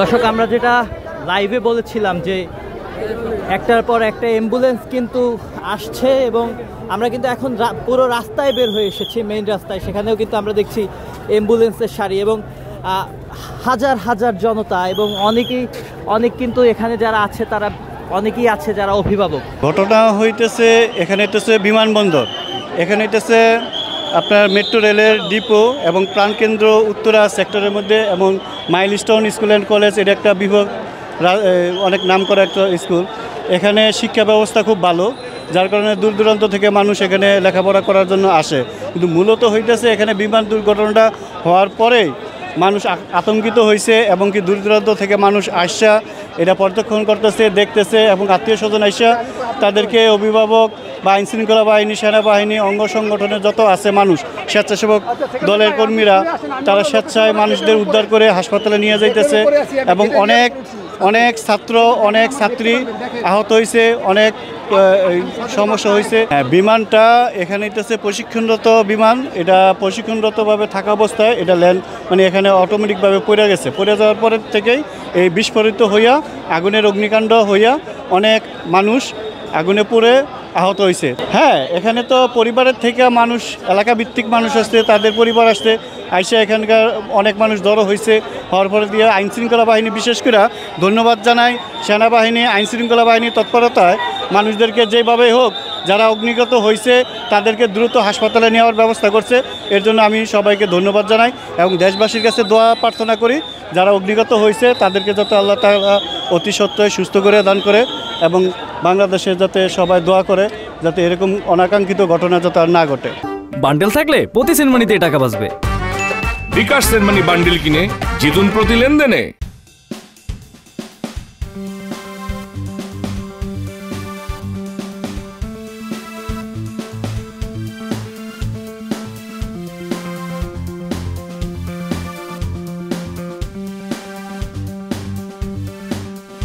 দর্শক, আমরা যেটা লাইভে বলেছিলাম যে একটার পর একটা অ্যাম্বুলেন্স কিন্তু আসছে এবং আমরা কিন্তু এখন পুরো রাস্তায় বের হয়ে এসেছি, মেইন রাস্তায়। সেখানেও কিন্তু আমরা দেখছি অ্যাম্বুলেন্সের সারি এবং হাজার হাজার জনতা এবং অনেক কিন্তু এখানে যারা আছে তারা অনেকেই আছে যারা অভিভাবক। ঘটনা হইতেছে এখানে হইতেছে বিমানবন্দর, এখানে হইতেছে আপনার মেট্রো রেলের ডিপো এবং প্রাণকেন্দ্র উত্তরা সেক্টরের মধ্যে এবং মাইলস্টোন স্কুল অ্যান্ড কলেজ, এটা একটা বিভাগ, অনেক নাম করা একটা স্কুল। এখানে শিক্ষা ব্যবস্থা খুব ভালো, যার কারণে দূর দূরান্ত থেকে মানুষ এখানে লেখাপড়া করার জন্য আসে। কিন্তু মূলত হইতেছে এখানে বিমান দুর্ঘটনাটা হওয়ার পরেই মানুষ আতঙ্কিত হয়েছে এবং কি দূর দূরান্ত থেকে মানুষ আসা এটা পর্যবেক্ষণ করতেছে, দেখতেছে এবং আত্মীয় স্বজন আসা তাদেরকে অভিভাবক বা আইনশৃঙ্খলা বাহিনী, সেনাবাহিনী, অঙ্গ সংগঠনের যত আছে মানুষ, স্বেচ্ছাসেবক দলের কর্মীরা, তারা স্বেচ্ছায় মানুষদের উদ্ধার করে হাসপাতালে নিয়ে যাইতেছে এবং অনেক ছাত্র, অনেক ছাত্রী আহত হয়েছে, অনেক সমস্যা হয়েছে। বিমানটা এখানে হইতেছে প্রশিক্ষণরত বিমান, এটা প্রশিক্ষণরতভাবে থাকা অবস্থায় এটা ল্যান্ড মানে এখানে অটোমেটিকভাবে পড়ে গেছে। পড়ে যাওয়ার পরের থেকেই এই বিস্ফোরিত হইয়া আগুনের অগ্নিকাণ্ড হইয়া অনেক মানুষ আগুনে পুড়ে আহত হয়েছে। হ্যাঁ, এখানে তো পরিবারের থেকে মানুষ, এলাকা ভিত্তিক মানুষ আসছে, তাদের পরিবার আসছে, আইসা এখানকার অনেক মানুষ জড়ো হয়েছে। হওয়ার পরে দিয়ে আইনশৃঙ্খলা বাহিনী, বিশেষ করে ধন্যবাদ জানাই সেনাবাহিনী, আইনশৃঙ্খলা বাহিনীর তৎপরতায় মানুষদেরকে যেভাবে হোক যারা অগ্নিগত হয়েছে তাদেরকে দ্রুত হাসপাতালে নেওয়ার ব্যবস্থা করছে। এর জন্য আমি সবাইকে ধন্যবাদ জানাই এবং দেশবাসীর কাছে দোয়া প্রার্থনা করি যারা অগ্নিগত হয়েছে তাদেরকে যাতে আল্লাহ তাআলা অতি সত্ত্বয় সুস্থ করে দান করে এবং বাংলাদেশে যাতে সবাই দোয়া করে যাতে এরকম অনাকাঙ্ক্ষিত ঘটনা যাতে আর না ঘটে। বান্ডেল থাকলে প্রতি সেনমানিতে টাকা বাঁচবে। বিকাশ সেনমানি বান্ডেল কিনে জিতুন প্রতি লেনদেনে।